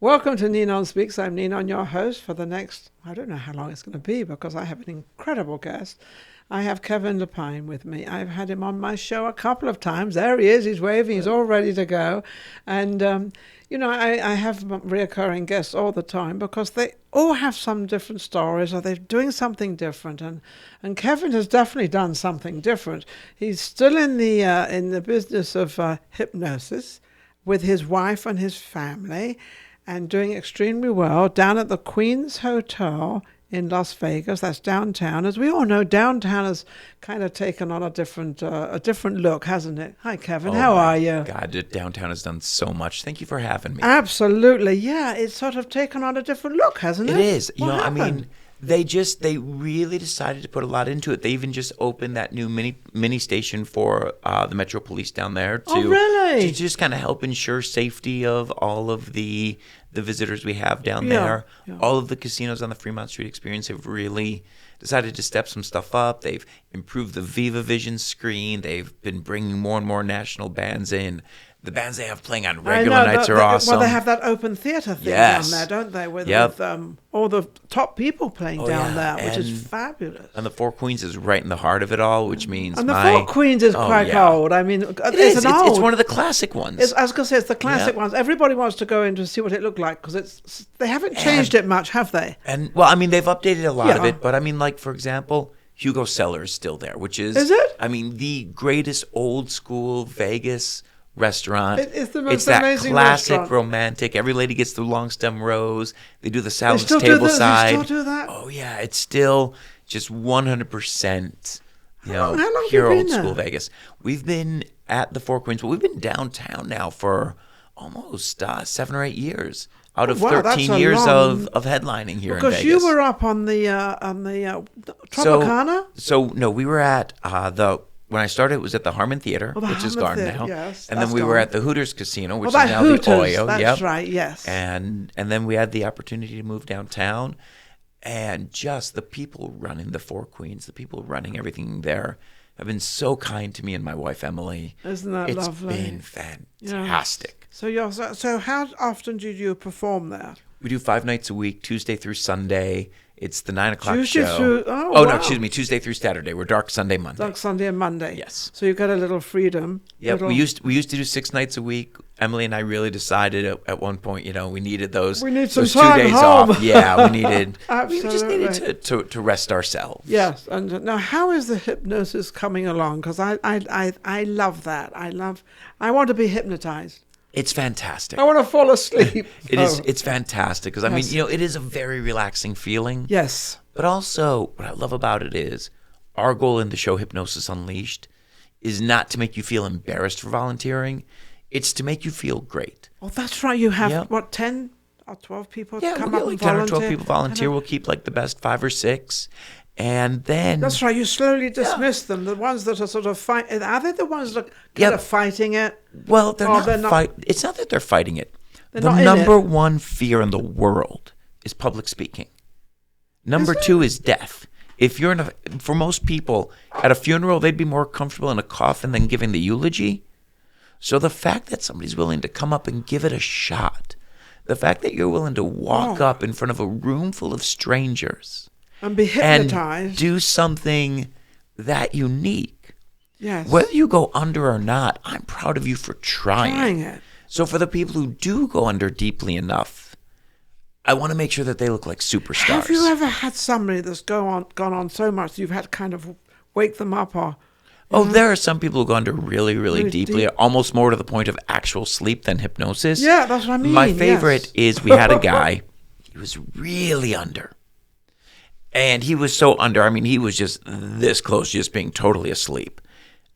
Welcome to Ninon Speaks. I'm Ninon, your host for the next, I don't know how long it's going to be because I have an incredible guest. I have Kevin Lepine with me. I've had him on my show a couple of times. There he is. He's waving. He's all ready to go. And, I have reoccurring guests all the time because they all have some different stories or they're doing something different. And Kevin has definitely done something different. He's still in the business of hypnosis with his wife and his family, and doing extremely well down at the Queen's Hotel in Las Vegas. That's downtown. As we all know, downtown has kind of taken on a different look, hasn't it? Hi, Kevin. How are you? God, downtown has done so much. Thank you for having me. Absolutely. Yeah, it's sort of taken on a different look, hasn't it? It is. What happened? They really decided to put a lot into it. They even just opened that new mini station for the Metro Police down there to just kind of help ensure safety of all of the visitors we have down there. Yeah. All of the casinos on the Fremont Street Experience have really decided to step some stuff up. They've improved the Viva Vision screen. They've been bringing more and more national bands in. The bands they have playing on regular nights are awesome. Well, they have that open theater thing down there, don't they? With all the top people playing down there, which is fabulous. And the Four Queens is right in the heart of it all, which means the Four Queens is quite old. I mean, it's one of the classic ones. I was going to say, it's the classic ones. Everybody wants to go in to see what it looked like because they haven't changed it much, have they? And, well, I mean, they've updated a lot of it. But, I mean, like, for example, Hugo Cellar is still there, which is... Is it? I mean, the greatest old school Vegas restaurant. It's the most amazing amazing classic restaurant. Romantic. Every lady gets the long stem rose. They do the salads table side. They still do that? Oh yeah, it's still just 100%. How long pure have you old been school there? Vegas. We've been at the Four Queens. Well, we've been downtown now for almost 7 or 8 years. Out of 13 years of headlining here in Vegas. Because you were up on the Tropicana? So no, we were at when I started, it was at the Harmon Theater, which is gone now. Yes, and then we were at the Hooters Casino, which is now Hooters, the Oyo. That's right, yes. And then we had the opportunity to move downtown. And just the people running the Four Queens, the people running everything there, have been so kind to me and my wife, Emily. Isn't that lovely? It's been fantastic. Yes. So how often do you perform there? We do 5 nights a week, Tuesday through Sunday. It's the 9 o'clock Tuesday show. No, excuse me, Tuesday through Saturday. We're dark Sunday, Monday. Dark Sunday and Monday. Yes. So you've got a little freedom. Yeah, we used to do 6 nights a week. Emily and I really decided at one point, we needed those. We need some those 2 time days home. off. Yeah, we Absolutely. just needed to rest ourselves. Yes. And now, how is the hypnosis coming along? Because I love that. I want to be hypnotized. It's fantastic. I want to fall asleep. It's fantastic because, I mean, it is a very relaxing feeling. Yes. But also, what I love about it is our goal in the show Hypnosis Unleashed is not to make you feel embarrassed for volunteering. It's to make you feel great. Oh, that's right. You have, 10 or 12 people come up and volunteer? 10 or 12 people volunteer. We'll keep like the best 5 or 6. And then... That's right. You slowly dismiss them. The ones that are sort of fighting... Are they the ones that are fighting it? Well, they're not. It's not that they're fighting it. The not number one fear in the world is public speaking. Number 2 is death. If you're for most people, at a funeral, they'd be more comfortable in a coffin than giving the eulogy. So the fact that somebody's willing to come up and give it a shot, the fact that you're willing to walk up in front of a room full of strangers and be hypnotized and do something that unique. Yes. Whether you go under or not, I'm proud of you for trying it. So for the people who do go under deeply enough, I want to make sure that they look like superstars. Have you ever had somebody that's gone on so much that you've had to kind of wake them up or... there are some people who go under really, really deeply, almost more to the point of actual sleep than hypnosis. Yeah, that's what I mean. My favorite is we had a guy, he was really under. And he was so under, I mean, he was just this close to just being totally asleep.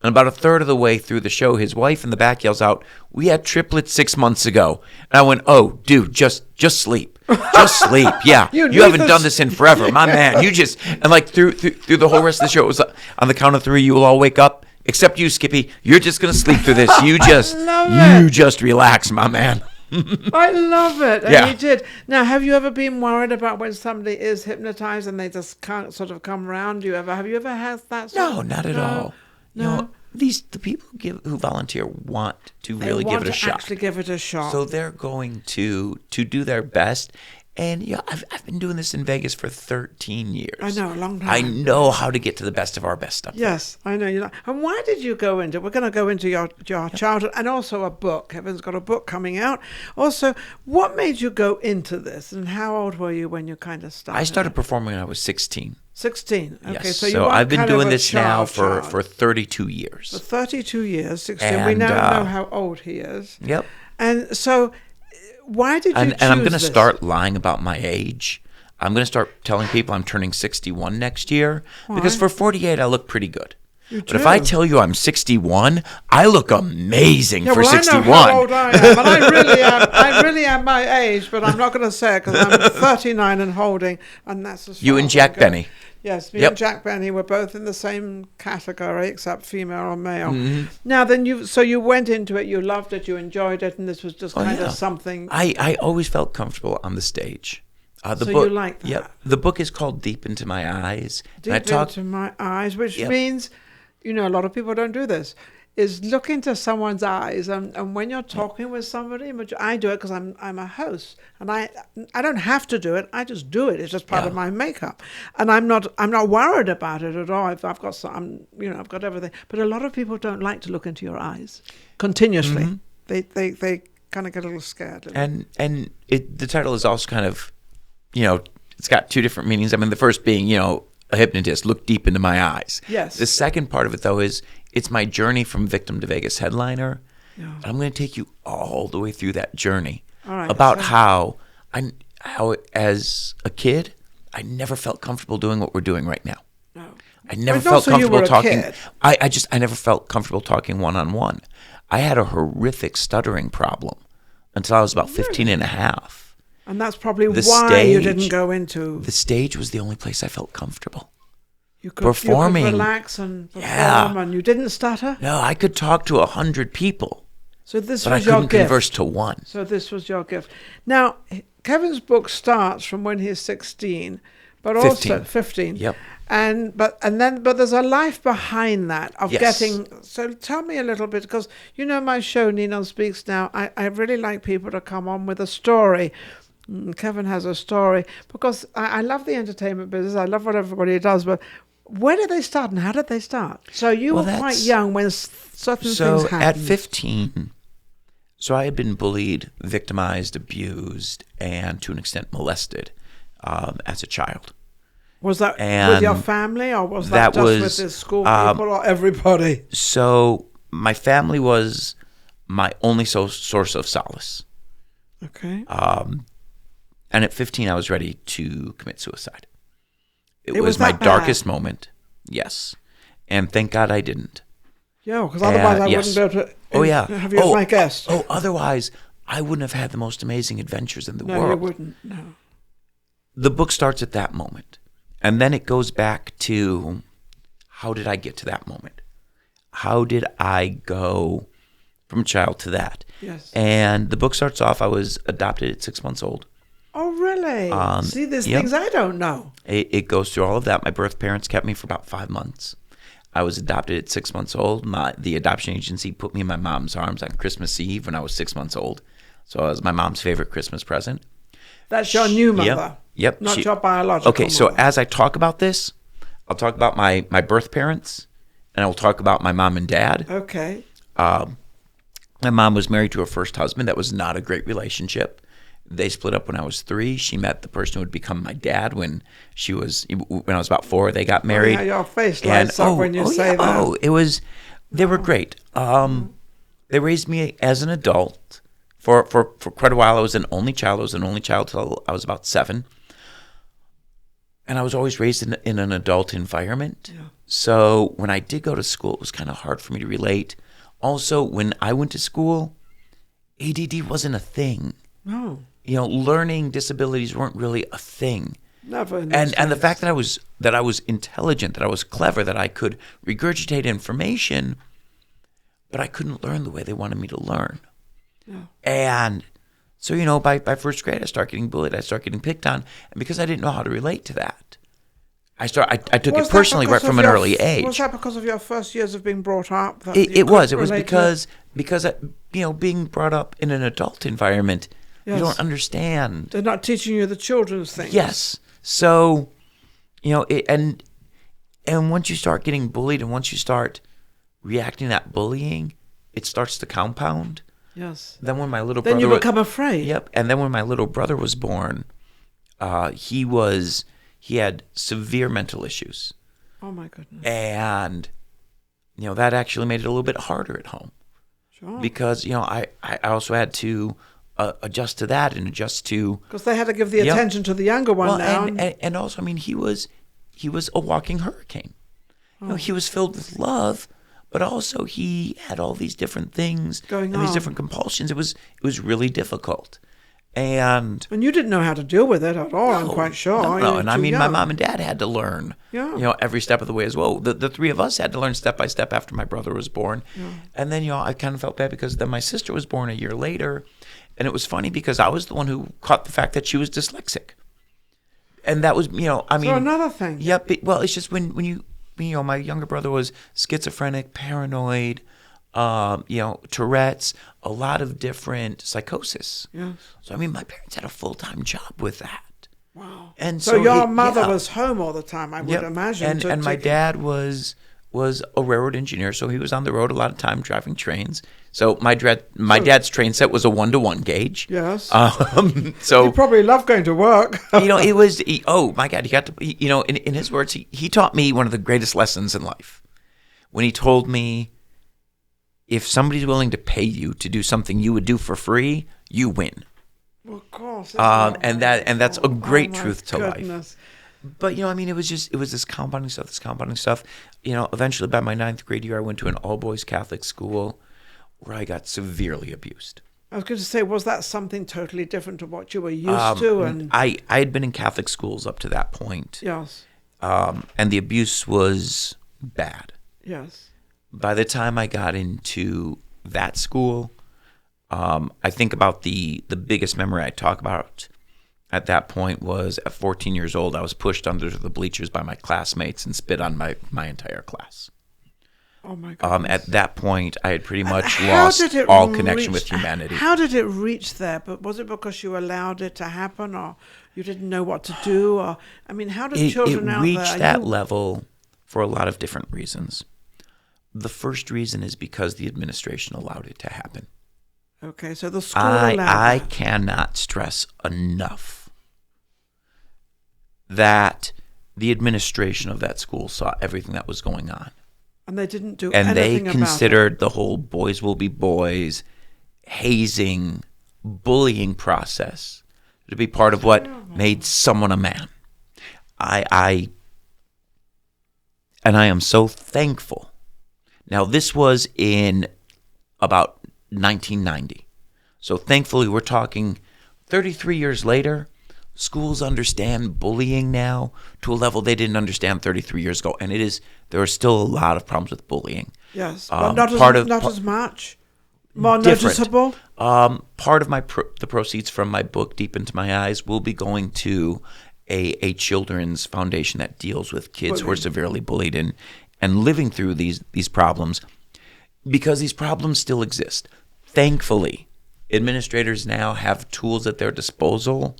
And about a third of the way through the show, his wife in the back yells out, "We had triplets 6 months ago." And I went, "Oh, dude, just sleep. Just sleep. Yeah. You haven't done this in forever. My man, you just..." And like through the whole rest of the show, it was on the count of 3, you will all wake up. Except you, Skippy. You're just going to sleep through this. You just relax, my man. I love it. And yeah. You did. Now, have you ever been worried about when somebody is hypnotized and they just can't sort of come around? Have you ever had that? No, not at all. No. the people who volunteer want to really give it a shot. Actually give it a shot. So they're going to do their best. And I've been doing this in Vegas for 13 years. I know, a long time. I know how to get to the best of our best stuff. Yes, I know you know. And why did you go into? We're going to go into your childhood and also a book. Kevin's got a book coming out. Also, what made you go into this? And how old were you when you kind of started? I started performing when I was 16. 16. Okay, Yes. so you weren't I've been kind of doing a this now child. for 32 years. For 32 years, 16. And, we now know how old he is. Yep. And so, why did you choose And I'm going to this? start lying about my age. I'm going to start telling people I'm turning 61 next year. Because for 48, I look pretty good. You But if I do. tell you I'm 61, I look amazing Yeah, for well, 61. I know how old I am, and I really am my age, but I'm not going to say it because I'm 39 and holding, and that's as You far and as Jack I go. Benny. Yes, me Yep. and Jack Benny were both in the same category, except female or male. Mm-hmm. Now, then you went into it, you loved it, you enjoyed it, and this was just kind yeah. of something. I always felt comfortable on the stage. The So book, you like that? Yep. The book is called Deep Into My Eyes. Deep into my eyes, which Yep. means, a lot of people don't do this, is look into someone's eyes. And when you're talking with somebody, which I do it because I'm a host, and I don't have to do it. I just do it. It's just part of my makeup, and I'm not worried about it at all. I've got some, I've got everything. But a lot of people don't like to look into your eyes continuously. Mm-hmm. They kind of get a little scared. And the title is also kind of, it's got two different meanings. I mean, the first being, a hypnotist, look deep into my eyes. Yes. The second part of it, though, is it's my journey from victim to Vegas headliner. Yeah. I'm going to take you all the way through that journey. All right, about so- how as a kid, I never felt comfortable doing what we're doing right now. No. I never But felt also you were comfortable a talking. kid. I never felt comfortable talking one-on-one. I had a horrific stuttering problem until I was about 15 and a half. And that's probably The why you stage- didn't go into. The stage was the only place I felt comfortable. You could performing. relax and perform, Yeah. and you didn't stutter. No, I could talk to 100 people, So this but I was your couldn't gift. converse to one. So this was your gift. Now, Kevin's book starts from when he's 16, but also 15. Yep. But there's a life behind that of Yes. getting. So tell me a little bit, because my show Nino Speaks Now. I really like people to come on with a story. Kevin has a story because I love the entertainment business. I love what everybody does, but where did they start and how did they start? So you were quite young when certain things So happened. at 15, I had been bullied, victimized, abused, and to an extent molested as a child. Was that And with your family, or was that that just was, with the school people, or everybody? So my family was my only source of solace. Okay. And at 15, I was ready to commit suicide. It was was my that bad? darkest moment. Yes. And thank God I didn't. Yeah, because otherwise I yes. wouldn't be able to have you as my guest. Oh, otherwise, I wouldn't have had the most amazing adventures in the no, world. you wouldn't. No. The book starts at that moment. And then it goes back to, how did I get to that moment? How did I go from child to that? Yes. And the book starts off, I was adopted at 6 months old. Oh, really? See, there's yep. things I don't know. It goes through all of that. My birth parents kept me for about 5 months. I was adopted at 6 months old. The adoption agency put me in my mom's arms on Christmas Eve when I was 6 months old. So I was my mom's favorite Christmas present. That's your new mother. Yep. Not your biological Okay, so mother. as I talk about this, I'll talk about my birth parents, and I will talk about my mom and dad. Okay. My mom was married to her first husband. That was not a great relationship. They split up when I was 3. She met the person who would become my dad when I was about 4. They got married. Yeah, your face lights up when you say that. Oh, they were great. They raised me as an adult. For quite a while, I was an only child. I was an only child till I was about 7. And I was always raised in an adult environment. Yeah. So when I did go to school, it was kind of hard for me to relate. Also, when I went to school, ADD wasn't a thing. No. Learning disabilities weren't really a thing. Never. And the fact that I was intelligent, that I was clever, that I could regurgitate information, but I couldn't learn the way they wanted me to learn. Yeah. And so, by first grade, I started getting bullied. I started getting picked on. And because I didn't know how to relate to that, I took Was it that personally right because from of an your early age. Was that because of your first years of being brought up? That It you was. It could was relate to because being brought up in an adult environment, you Yes. don't understand. They're not teaching you the children's things. Yes. So, and once you start getting bullied and once you start reacting to that bullying, it starts to compound. Yes. Then when my little Then brother you become afraid. Yep. And then when my little brother was born, he had severe mental issues. Oh my goodness. And that actually made it a little bit harder at home. Sure. Because I also had to adjust to that and adjust to Because they had to give the Yep. attention to the younger one now. and also he was a walking hurricane. He was filled with love, but also he had all these different things Going and these on. different compulsions. It was really difficult. And you didn't know how to deal with it at all, I'm quite sure. No, You were and too my young. mom and dad had to learn, Yeah. every step of the way as well. The three of us had to learn step by step after my brother was born. Yeah. And then, I kind of felt bad because then my sister was born a year later. And it was funny because I was the one who caught the fact that she was dyslexic. And that was, So another thing. Yep. Well, it's just when you, my younger brother was schizophrenic, paranoid, Tourette's, a lot of different psychosis. Yes. So, my parents had a full-time job with that. Wow. And So your he- mother yeah. was home all the time, I would Yep. imagine. And my dad was a railroad engineer, so he was on the road a lot of time driving trains. So my dad's train set was a 1-to-1 gauge. Yes. So You probably love going to work. it was. Oh my God, he got to. In his words, he taught me one of the greatest lessons in life when he told me, if somebody's willing to pay you to do something you would do for free, you win. Well, of course. And that's a great my truth to life. goodness. But it was this compounding stuff. Eventually by my 9th grade year, I went to an all-boys Catholic school where I got severely abused. I was going to say, was that something totally different to what you were used to? And I had been in Catholic schools up to that point, yes, and the abuse was bad. yes. By the time I got into that school, I think about the biggest memory I talk about at that point was at 14 years old, I was pushed under the bleachers by my classmates and spit on my entire class. Oh my goodness. At that point, I had pretty much How lost did it all connection with reach- humanity. How did it reach there? But was it because you allowed it to happen, or you didn't know what to do? Or how did children It out reached there? that level for a lot of different reasons. The first reason is because the administration allowed it to happen. Okay, so the school allowed I that. cannot stress enough that the administration of that school saw everything that was going on. And they didn't do And they anything about considered the whole boys will be boys, hazing, bullying process to be part of what made someone a man. I am so thankful. Now, this was in about 1990. So thankfully, we're talking 33 years later. Schools understand bullying now to a level they didn't understand 33 years ago. And there are still a lot of problems with bullying. it. Yes, but not as much. More Different. noticeable. Part of the proceeds from my book, Deep Into My Eyes, will be going to a children's foundation that deals with kids who are severely bullied and living through these problems, because these problems still exist. Thankfully, administrators now have tools at their disposal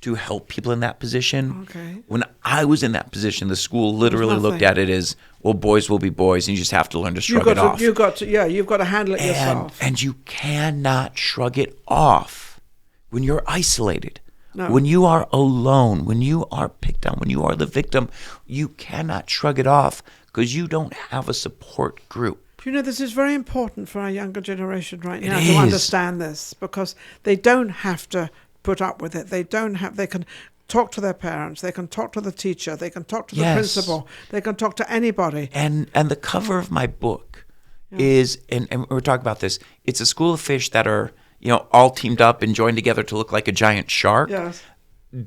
to help people in that position. Okay. When I was in that position, the school literally looked nothing. at it as, well, boys will be boys, and you just have to learn to shrug it off. You've got to handle it yourself. And you cannot shrug it off when you're isolated. No. When you are alone, when you are picked on, when you are the victim, you cannot shrug it off because you don't have a support group. This is very important for our younger generation right now It to is. understand this, because they don't have to put up with it. They can talk to their parents, they can talk to the teacher, they can talk to the Yes. principal, they can talk to anybody. And the cover of my book is, and we're talking about this, it's a school of fish that are, all teamed up and joined together to look like a giant shark Yes.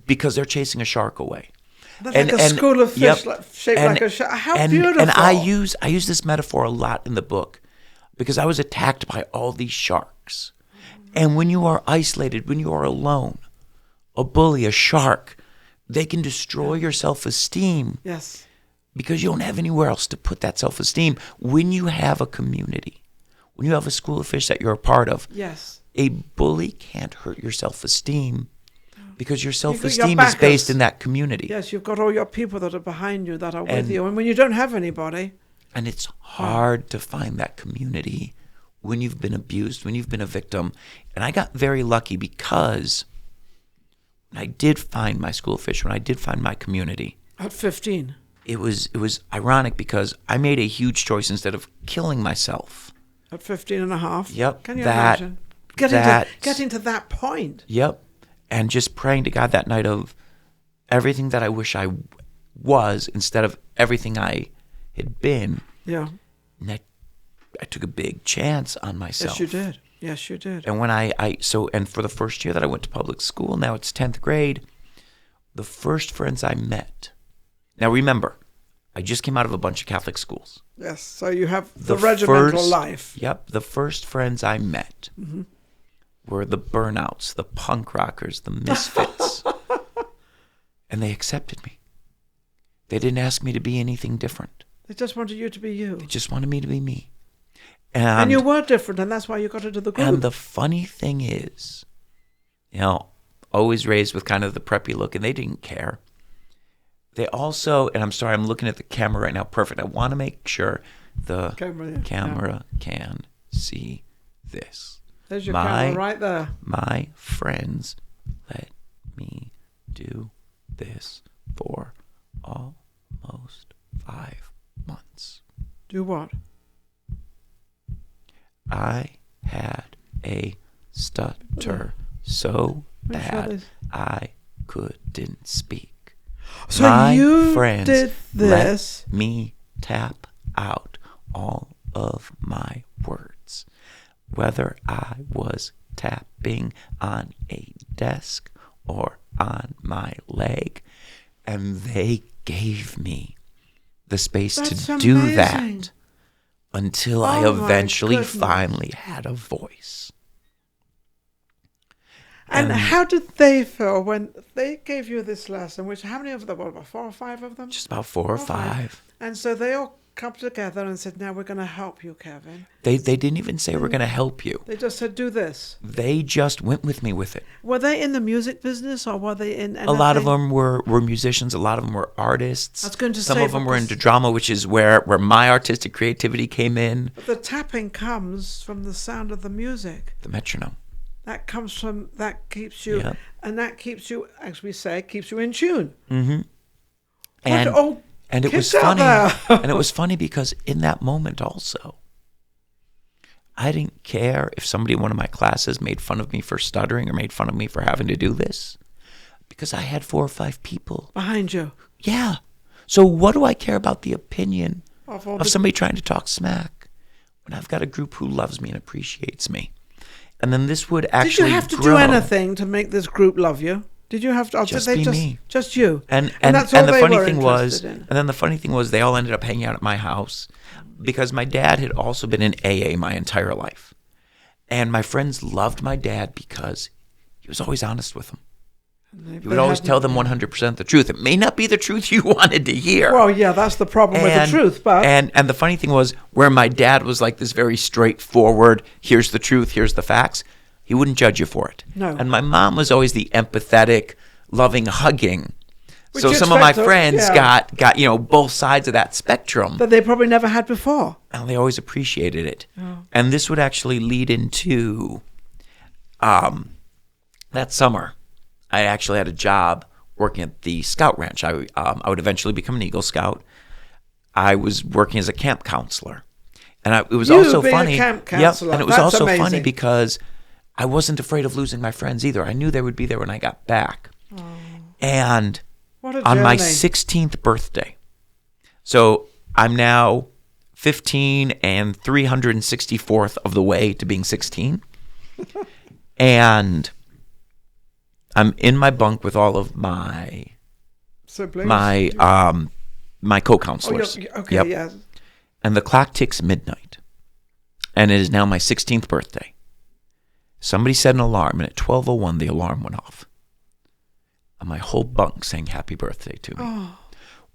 because they're chasing a shark away. That's like a school of fish shaped like a shark. How beautiful. And I use this metaphor a lot in the book because I was attacked by all these sharks. And when you are isolated, when you are alone, a bully, a shark they can destroy your self-esteem. Yes. Because you don't have anywhere else to put that self-esteem. When you have a community, when you have a school of fish that you're a part of, Yes. a bully can't hurt your self-esteem because your You've got your self-esteem is backers. based in that community. Yes, you've got all your people that are behind you, that are with And- you. And when you don't have anybody, And it's hard to find that community when you've been abused, when you've been a victim. And I got very lucky because when I did find my school of fish, when I did find my community, at 15. it was ironic because I made a huge choice instead of killing myself. At 15 and a half. Yep. Can you that- imagine? that- Getting to that point. Yep. And just praying to God that night of everything that I wish I was instead of everything I had been. Yeah. And I took a big chance on myself. Yes, you did. Yes, you did. And when and for the first year that I went to public school, now it's 10th grade, the first friends I met. Now remember, I just came out of a bunch of Catholic schools. Yes, so you have the regimental life. Yep. The first friends I met were the burnouts, the punk rockers, the misfits. And they accepted me. They didn't ask me to be anything different. They just wanted you to be you. They just wanted me to be me. And you were different, and that's why you got into the group. And the funny thing is, always raised with kind of the preppy look, and they didn't care. They also, and I'm sorry, I'm looking at the camera right now. Perfect. I want to make sure the camera can see this. There's your camera right there. My friends let me do this for almost 5 months. Do what? I had a stutter so bad I couldn't speak. So My you friends did this. let me tap out all of my words, whether I was tapping on a desk or on my leg, and they gave me the space to do that until I eventually finally had a voice. And how did they feel when they gave you this lesson? Which, how many of them? What, about 4 or 5 of them? Just about 4 or 5. And so they all come together and said, "Now we're going to help you, Kevin." They didn't even say we're going to help you. They just said, "Do this." They just went with me with it. Were they in the music business, or were they in anything? A lot of them were musicians. A lot of them were artists. I was going to Some say, of them were into drama, which is where my artistic creativity came in. But the tapping comes from the sound of the music. The metronome. That comes from, that keeps you, and that keeps you, as we say, keeps you in tune. Mm-hmm. And it was funny. And it was funny because in that moment also, I didn't care if somebody in one of my classes made fun of me for stuttering or made fun of me for having to do this, because I had 4 or 5 people behind you. Yeah. So what do I care about the opinion of somebody trying to talk smack when I've got a group who loves me and appreciates me? And then this would actually Did you have to do anything to make this group love you? Did you have to? Just be me. Just you. And that's all the they funny were thing was, interested in. and then the funny thing was, they all ended up hanging out at my house because my dad had also been in AA my entire life, and my friends loved my dad because he was always honest with them. He would always tell them 100% the truth. It may not be the truth you wanted to hear. Well, yeah, that's the problem with the truth. But and the funny thing was, where my dad was like this very straightforward, here's the truth, here's the facts, he wouldn't judge you for it. No. And my mom was always the empathetic, loving, hugging. Which so some of my friends got both sides of that spectrum. That they probably never had before. And they always appreciated it. Oh. And this would actually lead into that summer. I actually had a job working at the Scout Ranch. I would eventually become an Eagle Scout. I was working as a camp counselor. And it was also funny. A camp counselor. And it was That's also amazing. funny because I wasn't afraid of losing my friends either. I knew they would be there when I got back. Oh. And What a on my journey. 16th birthday, so I'm now 15 and 364th of the way to being 16. And I'm in my bunk with all of my Siblings? my co-counselors. Okay, Yep. yes. And the clock ticks midnight. And it is now my 16th birthday. Somebody set an alarm, and at 12:01 the alarm went off. and my whole bunk sang happy birthday to me. Oh,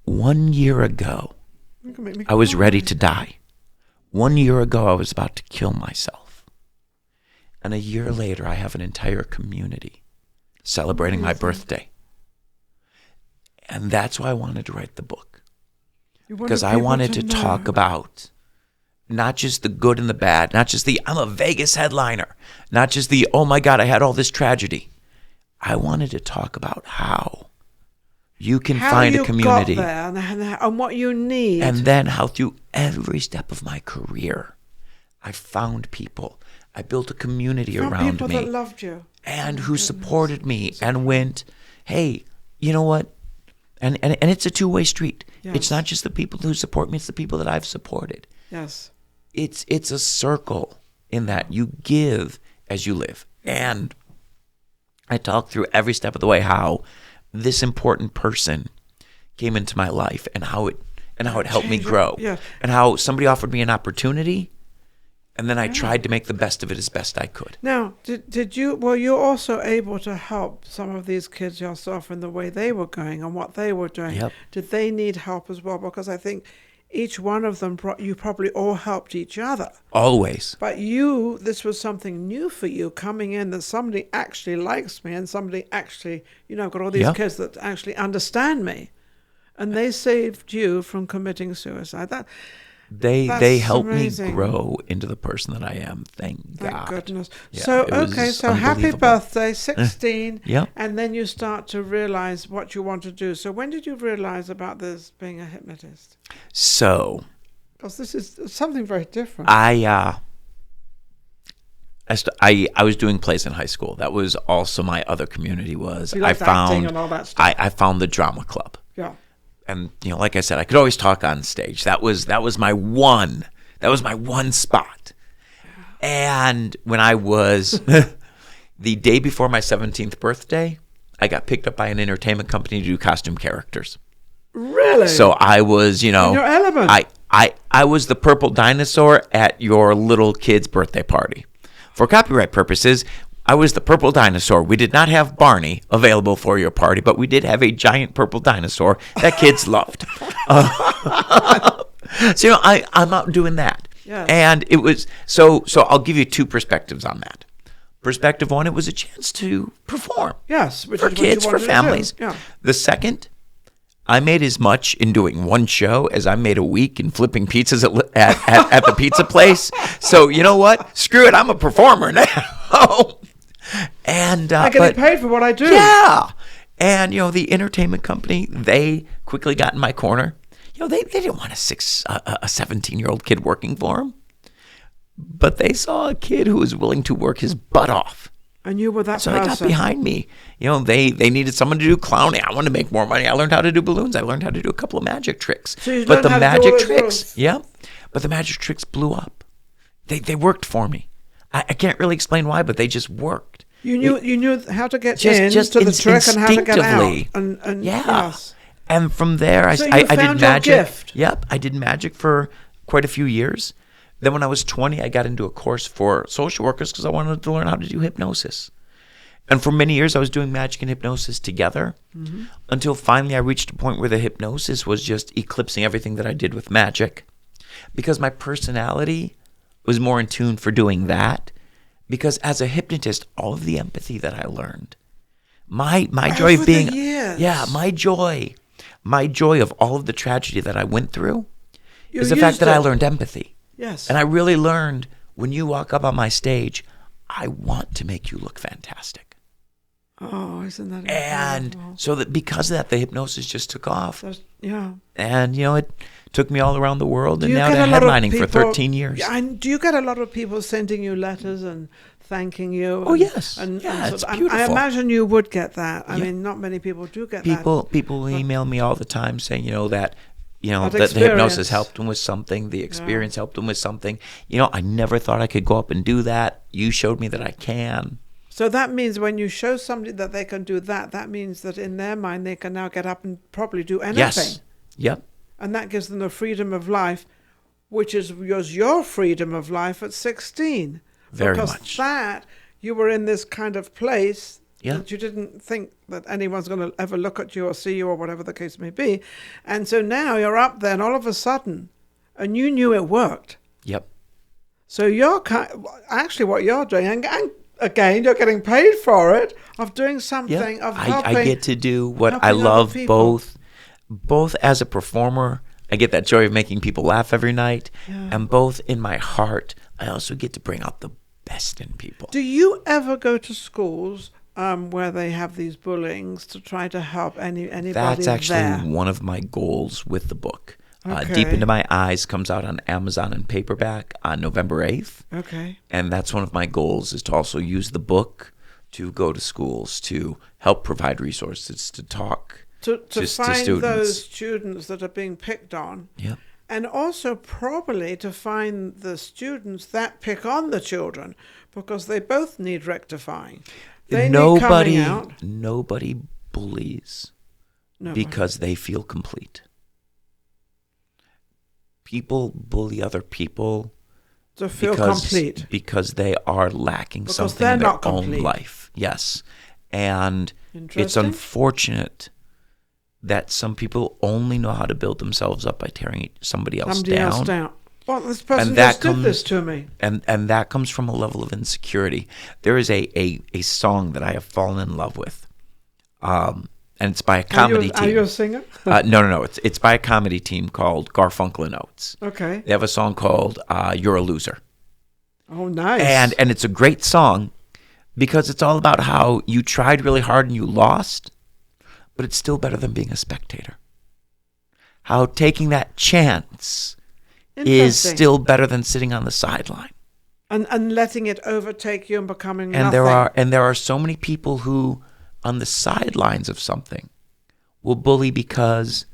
1 year ago, you can make me I was cry. ready to die. 1 year ago, I was about to kill myself. And a year later, I have an entire community celebrating my birthday. And that's why I wanted to write the book. Because I wanted to talk about not just the good and the bad, not just the, I'm a Vegas headliner, not just the, oh my God, I had all this tragedy. I wanted to talk about how you can find a community. How you got there and what you need. And then how through every step of my career, I found people. I built a community around people me. That loved you. And who supported me and went, hey, you know what? And it's a two-way street. Yes. It's not just the people who support me, it's the people that I've supported. Yes. It's a circle in that you give as you live. And I talk through every step of the way how this important person came into my life and how it helped me grow. Yeah. And how somebody offered me an opportunity and then I tried to make the best of it as best I could. Now, did you? Were you also able to help some of these kids yourself in the way they were going and what they were doing? Yep. Did they need help as well? Because I think each one of them, you probably all helped each other. Always. But this was something new for you, coming in that somebody actually likes me and somebody actually, I've got all these kids that actually understand me, and they saved you from committing suicide. They helped amazing. me grow into the person that I am. Thank God. Goodness. Yeah, So happy birthday, 16. Yep. And then you start to realize what you want to do. So when did you realize about this being a hypnotist? So, because this is something very different. I was doing plays in high school. That was also my other community was. You liked acting and all that stuff. I found the drama club. Yeah. And like I said, I could always talk on stage. That was my one spot. And when I was the day before my 17th birthday, I got picked up by an entertainment company to do costume characters. Really? So I was, in your element. I was the purple dinosaur at your little kid's birthday party. For copyright purposes, I was the purple dinosaur. We did not have Barney available for your party, but we did have a giant purple dinosaur that kids loved. So I'm out doing that. Yes. And it was, so I'll give you two perspectives on that. Perspective one, it was a chance to perform. Yes. For kids, for families. Yeah. The second, I made as much in doing one show as I made a week in flipping pizzas at the pizza place. So you know what? Screw it. I'm a performer now. And I get paid for what I do. Yeah. And the entertainment company, they quickly got in my corner. They didn't want a 17-year-old kid working for them, but they saw a kid who was willing to work his butt off. And you were that so person. They got behind me. They needed someone to do clowning. I wanted to make more money. I learned how to do balloons. I learned how to do a couple of magic tricks. So you but learned the how to magic do all those tricks, rules. yeah. But the magic tricks blew up. They worked for me. I can't really explain why, but they just worked. You knew how to get just to the trick and how to get out. Instinctively. And yeah. Yes. And from there, I found did your magic. gift. Yep, I did magic for quite a few years. Then when I was 20, I got into a course for social workers because I wanted to learn how to do hypnosis. And for many years, I was doing magic and hypnosis together until finally I reached a point where the hypnosis was just eclipsing everything that I did with magic because my personality was more in tune for doing that. Because as a hypnotist, all of the empathy that I learned, my joy of being, my joy of all of the tragedy that I went through is the fact that I learned empathy. Yes. And I really learned when you walk up on my stage, I want to make you look fantastic. Oh, isn't that incredible? And so that because of that, the hypnosis just took off. Yeah. And, it took me all around the world and now to headlining for 13 years. And do you get a lot of people sending you letters and thanking you? Oh, yes. It's beautiful. I imagine you would get that. I mean, not many people do get that. People email me all the time saying, that the hypnosis helped them with something, the experience helped them with something. I never thought I could go up and do that. You showed me that I can. So that means when you show somebody that they can do that means that in their mind they can now get up and probably do anything. Yes. Yep. And that gives them the freedom of life, which was your freedom of life at 16. Very because much. That you were in this kind of place Yeah. That you didn't think that anyone's going to ever look at you or see you or whatever the case may be. And so now you're up there and all of a sudden, and you knew it worked. Yep. So you're actually what you're doing, and again, you're getting paid for it, of doing something, of helping. I get to do what I helping other love people. both as a performer. I get that joy of making people laugh every night, Yeah. and both in my heart, I also get to bring out the best in people. Do you ever go to schools where they have these bullyings to try to help anybody That's actually there? one of my goals with the book. Okay. Deep Into My Eyes comes out on Amazon in paperback on November 8th. Okay. And that's one of my goals, is to also use the book to go to schools, to help provide resources, to talk To to find students. those students that are being picked on. Yep. And also probably to find the students that pick on the children, because they both need rectifying. They need coming out. Nobody bullies because they feel complete. People bully other people To feel complete. because they are lacking Because something they're in their not own complete. life. Yes. And it's Interesting. unfortunate that some people only know how to build themselves up by tearing somebody else down. Well, this person And that just did this to me. And that comes from a level of insecurity. There is a song that I have fallen in love with. And it's by a comedy team. Are you a singer? No. It's by a comedy team called Garfunkel and Oates. Okay. They have a song called "You're a Loser," Oh, nice. and it's a great song because it's all about how you tried really hard and you lost, but it's still better than being a spectator. How taking that chance is Interesting. still better than sitting on the sideline. and letting it overtake you and becoming And nothing. there are so many people who, on the sidelines of something, will bully because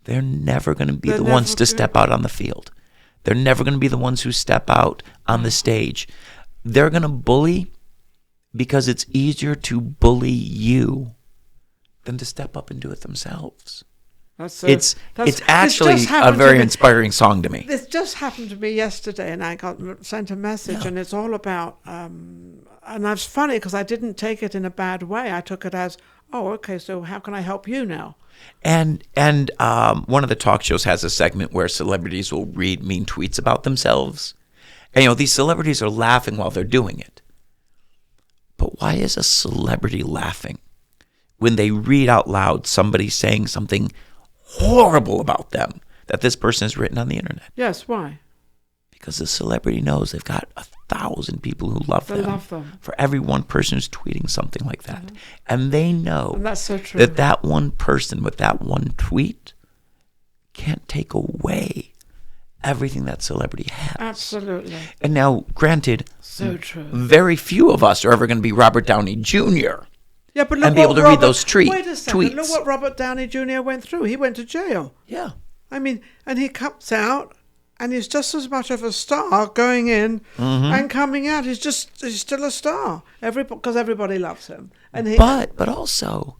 they're never going to be the ones to step out on the field. They're never going to be the ones who step out on the stage. They're going to bully because it's easier to bully you than to step up and do it themselves. It's actually a very inspiring song to me. This just happened to me yesterday, and I got sent a message, and it's all about, and it's funny because I didn't take it in a bad way. I took it as, oh, okay, so how can I help you now? And one of the talk shows has a segment where celebrities will read mean tweets about themselves. And, these celebrities are laughing while they're doing it. But why is a celebrity laughing when they read out loud somebody saying something horrible about them that this person has written on the internet? Yes, why? Because the celebrity knows they've got 1,000 people who love They them. love them. For every one person who's tweeting something like that. And they know And that's so true. that one person with that one tweet can't take away everything that celebrity has. Absolutely. And now, granted, So true. very few of us are ever going to be Robert Downey Jr. Yeah, but look and be able to read those Wait a second. tweets. Look what Robert Downey Jr. went through. He went to jail. Yeah. I mean, and he comes out, and he's just as much of a star going in and coming out. He's still a star. Because everybody loves him. And But also,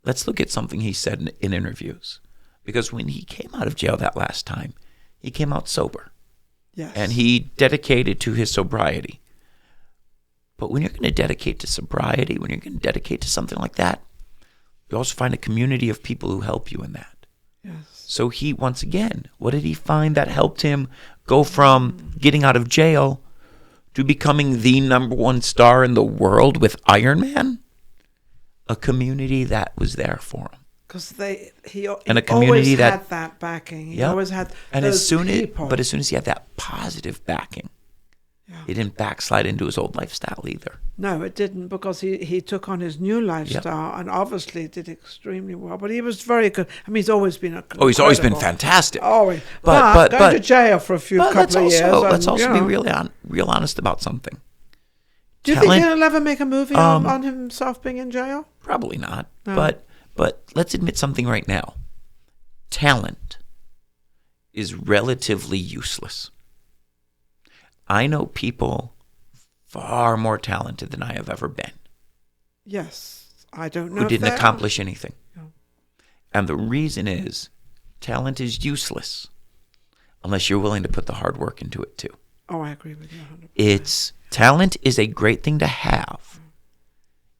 let's look at something he said in interviews. Because when he came out of jail that last time, he came out sober. Yes. And he dedicated to his sobriety. But when you're going to dedicate to sobriety, when you're going to dedicate to something like that, you also find a community of people who help you in that. Yes. So he, once again, what did he find that helped him go from getting out of jail to becoming the #1 star in the world with Iron Man? A community that was there for him. Because he And a community always that had that backing. He Yep. always had And those as soon people. as he had that positive backing, Yeah. he didn't backslide into his old lifestyle either. No, it didn't, because he took on his new lifestyle and obviously did extremely well. But he was very good. I mean, he's always been He's always been incredible. fantastic. Always. But going to jail for a couple of years. Let's and, also you be know. real honest about something. Do you think he'll ever make a movie on himself being in jail? Probably not. No. But let's admit something right now. Talent is relatively useless. I know people far more talented than I have ever been Yes. I don't know. who if didn't they're- accomplish anything. No. And the reason is talent is useless unless you're willing to put the hard work into it too. Oh, I agree with you 100%. Talent is a great thing to have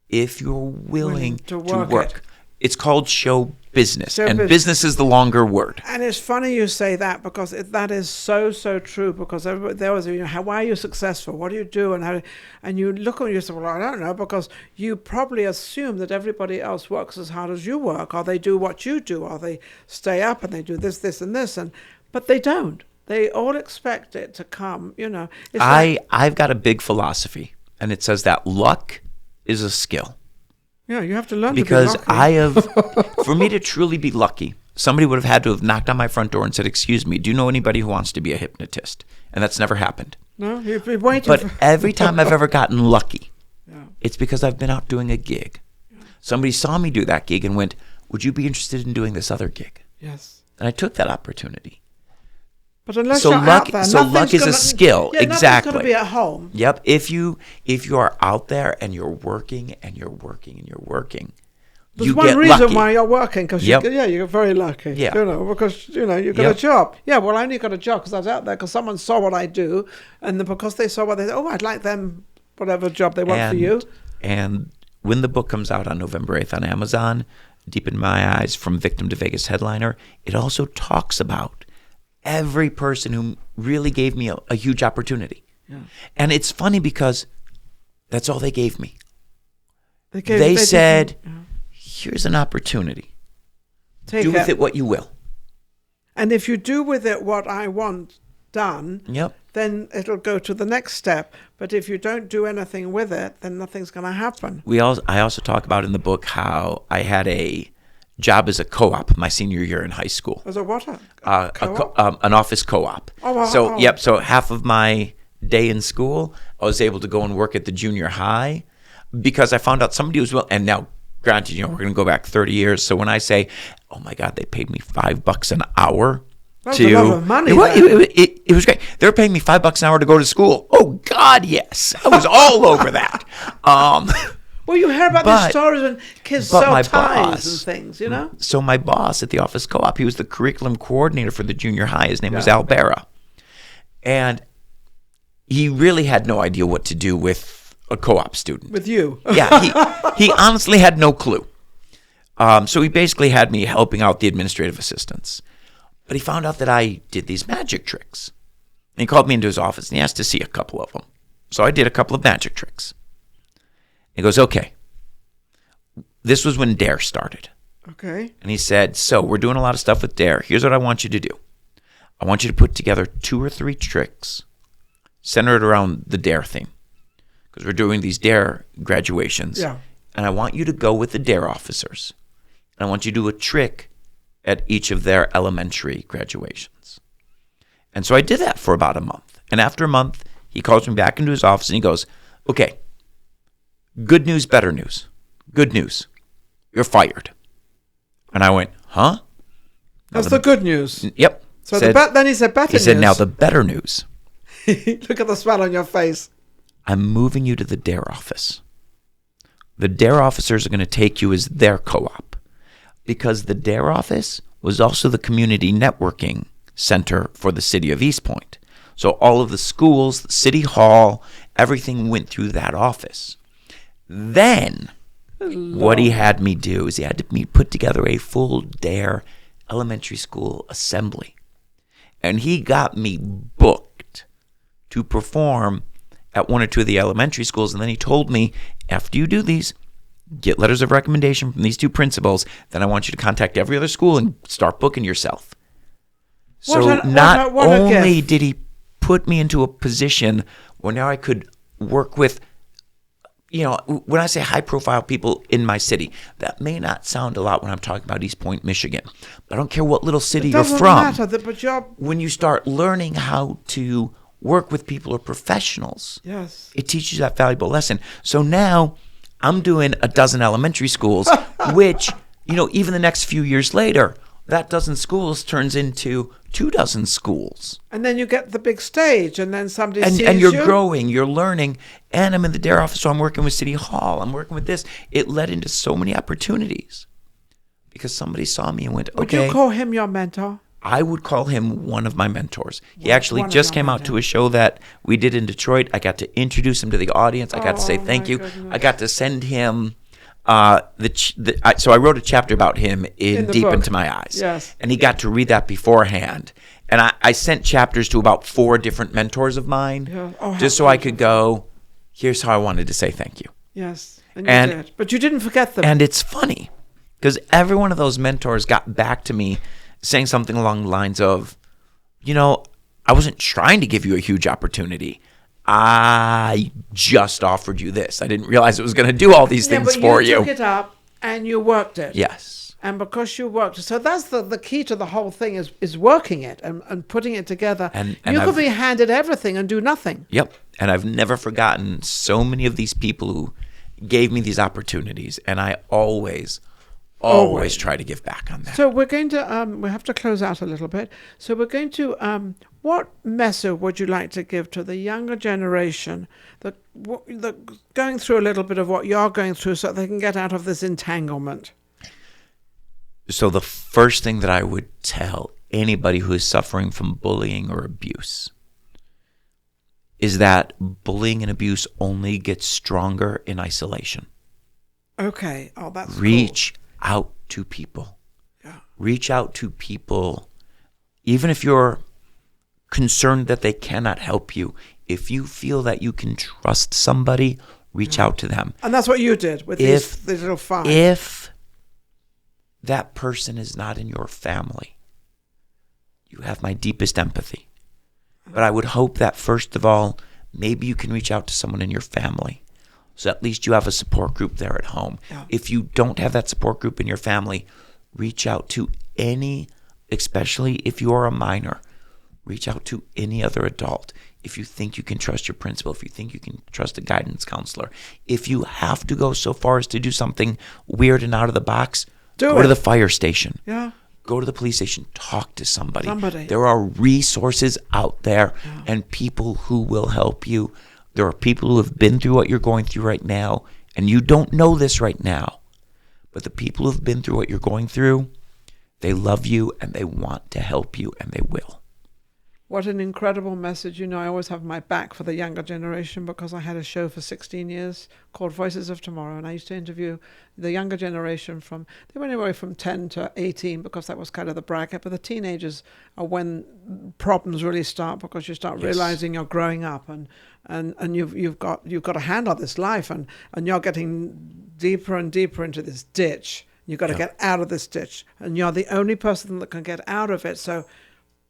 if you're willing to work. it. It's called show business, Show and business. business is the longer word. And it's funny you say that, because that is so true. Because everybody, there was, why are you successful? What do you do? And you look and you say, well, I don't know, because you probably assume that everybody else works as hard as you work, or they do what you do, or they stay up and they do this, and this, but they don't. They all expect it to come. It's I've got a big philosophy, and it says that luck is a skill. Yeah, you have to learn because to be lucky. for me to truly be lucky, somebody would have had to have knocked on my front door and said, "Excuse me, do you know anybody who wants to be a hypnotist?" And that's never happened. No, you've been waiting. But every time I've ever gotten lucky, Yeah. it's because I've been out doing a gig. Somebody saw me do that gig and went, "Would you be interested in doing this other gig?" Yes. And I took that opportunity. But unless So you're luck- out there, so nothing's luck is a gonna- skill. Yeah, Exactly. Nothing's going to be at home. Yep. If you are out there and you're working and you're working and you're working, There's you one get reason lucky. why you're working, because Yep. you're very lucky. Yeah. Because you got a Yep. job. Yeah, well, I only got a job because I was out there because someone saw what I do, and then because they saw what they said, I'd like them, whatever job they want for you. And when the book comes out on November 8th on Amazon, Deep in My Eyes, From Victim to Vegas Headliner, it also talks about every person who really gave me a huge opportunity. Yeah. And it's funny because that's all they gave me. They said, didn't- here's an opportunity. Take Do with it what you will. And if you do with it what I want done, Yep. then it'll go to the next step. But if you don't do anything with it, then nothing's going to happen. I also talk about in the book how I had a job as a co-op my senior year in high school. As a what? An office co-op. Oh, wow. So, yep. So half of my day in school, I was able to go and work at the junior high because I found out somebody was and now, granted, we're going to go back 30 years. So when I say, oh my God, they paid me $5 an hour. That's a lot of money. It was great. They were paying me $5 an hour to go to school. Oh God, yes. I was all over that. Well, you hear about these stories when kids sell my ties boss- and things, you know? So my boss at the office co-op, he was the curriculum coordinator for the junior high. His name was Al Barra. And he really had no idea what to do with a co-op student. With you. Yeah, he honestly had no clue. So he basically had me helping out the administrative assistants. But he found out that I did these magic tricks. And he called me into his office and he asked to see a couple of them. So I did a couple of magic tricks. He goes, okay. This was when DARE started. Okay. And he said, so we're doing a lot of stuff with DARE. Here's what I want you to do. I want you to put together 2 or 3 tricks centered around the DARE theme. Because we're doing these DARE graduations. Yeah. And I want you to go with the DARE officers. And I want you to do a trick at each of their elementary graduations. And so I did that for about a month. And after a month, he calls me back into his office and he goes, okay, good news, better news. Good news. You're fired. And I went, huh? That's the good news. Yep. So then he said better news. He said, now the better news. Look at the smile on your face. I'm moving you to the DARE office. The DARE officers are going to take you as their co-op. Because the DARE office was also the community networking center for the city of East Point. So all of the schools, the city hall, everything went through that office. Then what he had me do is he had me put together a full DARE elementary school assembly. And he got me booked to perform at 1 or 2 of the elementary schools. And then he told me, after you do these, get letters of recommendation from these 2 principals, then I want you to contact every other school and start booking yourself. So not only did he put me into a position where now I could work with, when I say high-profile people in my city, that may not sound a lot when I'm talking about East Point, Michigan. But I don't care what little city you're from. Doesn't matter, but when you start learning how to work with people or professionals, yes, it teaches you that valuable lesson. So now I'm doing a dozen elementary schools, which, even the next few years later, that dozen schools turns into 2 dozen schools. And then you get the big stage, and then somebody sees you. And you're growing, you're learning, and I'm in the DARE office, so I'm working with City Hall, I'm working with this. It led into so many opportunities because somebody saw me and went, okay. Would you call him your mentor? I would call him one of my mentors. He One actually of just your came out to a show that we did in Detroit. I got to introduce him to the audience. I got to say thank my you. goodness. I got to send him so I wrote a chapter about him in the Deep book. Into My Eyes. Yes. And he got to read that beforehand. And I sent chapters to about 4 different mentors of mine, Yeah. Oh, how just so I could go, here's how I wanted to say thank you. Yes, and And- you did. But you didn't forget them. And it's funny because every one of those mentors got back to me saying something along the lines of, I wasn't trying to give you a huge opportunity. I just offered you this. I didn't realize it was going to do all these things but for you you. took it up and you worked it. Yes. And because you worked it. So that's the key to the whole thing is working it and putting it together. And you could I've- be handed everything and do nothing. Yep. And I've never forgotten so many of these people who gave me these opportunities. And I always try to give back on that. So we're going to, we have to close out a little bit. So we're going to, what message would you like to give to the younger generation that going through a little bit of what you're going through so they can get out of this entanglement? So the first thing that I would tell anybody who is suffering from bullying or abuse is that bullying and abuse only gets stronger in isolation. Okay. Oh, that's Reach out to people. Yeah. Reach out to people, even if you're concerned that they cannot help you. If you feel that you can trust somebody, reach out to them. And that's what you did with these little 5. If that person is not in your family, you have my deepest empathy. But I would hope that, first of all, maybe you can reach out to someone in your family. So at least you have a support group there at home. Yeah. If you don't have that support group in your family, reach out to any, especially if you are a minor, reach out to any other adult. If you think you can trust your principal, if you think you can trust a guidance counselor, if you have to go so far as to do something weird and out of the box, go to the fire station. Yeah. Go to the police station. Talk to somebody. There are resources out there and people who will help you. There are people who have been through what you're going through right now, and you don't know this right now. But the people who have been through what you're going through, they love you and they want to help you, and they will. What an incredible message. I always have my back for the younger generation because I had a show for 16 years called Voices of Tomorrow, and I used to interview the younger generation they went anywhere from 10 to 18 because that was kind of the bracket, but the teenagers are when problems really start because you start realizing you're growing up and you've got to handle this life and you're getting deeper and deeper into this ditch. You've got to get out of this ditch, and you're the only person that can get out of it. So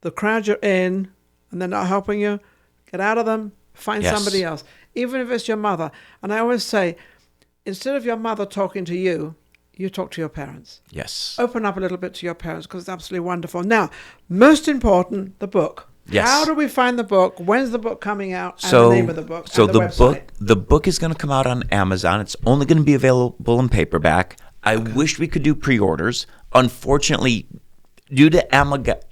the crowd you're in and they're not helping you, get out of them, find somebody else, even if it's your mother. And I always say, instead of your mother talking to you, you talk to your parents. Yes. Open up a little bit to your parents because it's absolutely wonderful. Now, most important, the book. Yes. How do we find the book? When's the book coming out? And the name of the book. So and the website. the book is going to come out on Amazon. It's only going to be available in paperback. I wish we could do pre-orders. Unfortunately, due to Amazon's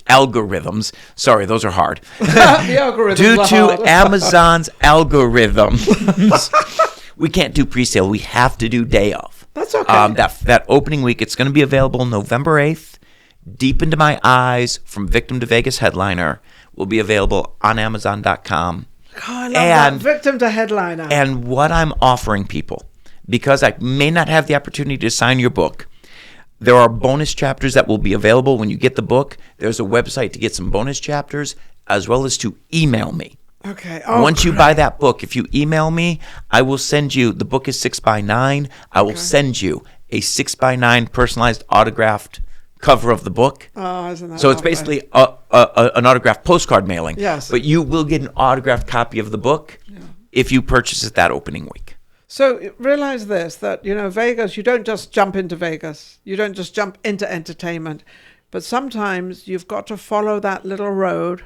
algorithms. Sorry, those are hard. The algorithms Due are to hard. Amazon's algorithms, we can't do pre-sale. We have to do day of. That's okay. That opening week, it's going to be available November 8th. Deep Into My Eyes from Victim to Vegas Headliner will be available on Amazon.com. Oh, I love that. Victim to Headliner. And what I'm offering people, because I may not have the opportunity to sign your book, there are bonus chapters that will be available when you get the book. There's a website to get some bonus chapters, as well as to email me. Okay. Once you buy that book, if you email me, I will send you, the book is 6x9. I will send you a 6x9 personalized autographed cover of the book. Oh, isn't that so it's lovely? basically an autographed postcard mailing. Yes. But you will get an autographed copy of the book if you purchase it that opening week. So realize this, that, Vegas, you don't just jump into Vegas. You don't just jump into entertainment. But sometimes you've got to follow that little road,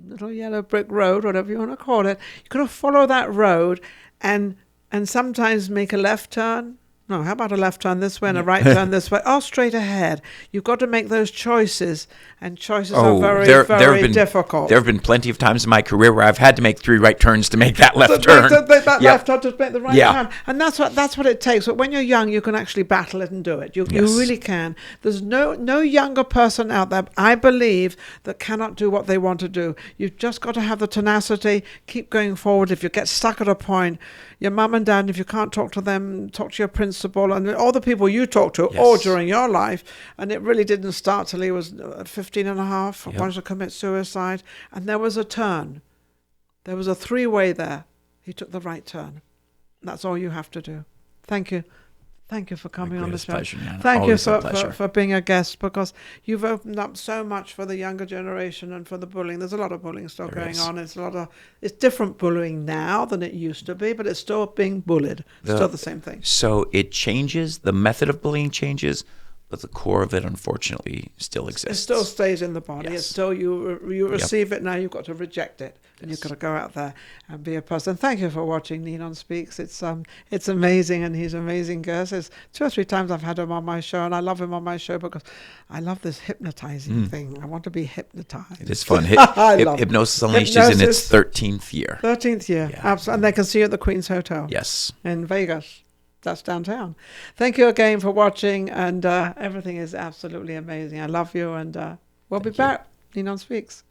little yellow brick road, whatever you want to call it. You've got to follow that road and sometimes make a left turn No, how about a left turn this way and a right turn this way? Oh, straight ahead. You've got to make those choices, and choices are very, very difficult. There have been plenty of times in my career where I've had to make 3 right turns to make that left turn. That left turn to make the right turn. And that's what it takes. But when you're young, you can actually battle it and do it. You really can. There's no younger person out there, I believe, that cannot do what they want to do. You've just got to have the tenacity, keep going forward. If you get stuck at a point, your mum and dad, if you can't talk to them, talk to your principal and all the people you talked to all during your life. And it really didn't start till he was 15 and a half, wanted to commit suicide. And there was a turn. There was a 3-way there. He took the right turn. That's all you have to do. Thank you. Thank you for coming on the show. Pleasure, Nana. Thank you for being a guest, because you've opened up so much for the younger generation and for the bullying. There's a lot of bullying still going on. It's different bullying now than it used to be, but it's still being bullied. Still the same thing. So it changes. The method of bullying changes, but the core of it, unfortunately, still exists. It still stays in the body. It's still you receive it now. You've got to reject it, and you've got to go out there and be a person. Thank you for watching Ninon Speaks. It's amazing, and he's an amazing guest. It's 2 or 3 times I've had him on my show, and I love him on my show because I love this hypnotizing thing. I want to be hypnotized. It is fun. Hypnosis Unleashed is in its 13th year. 13th year, absolutely. And they can see you at the Queen's Hotel. Yes. In Vegas. That's downtown. Thank you again for watching, and everything is absolutely amazing. I love you, and we'll be back. Ninon Speaks.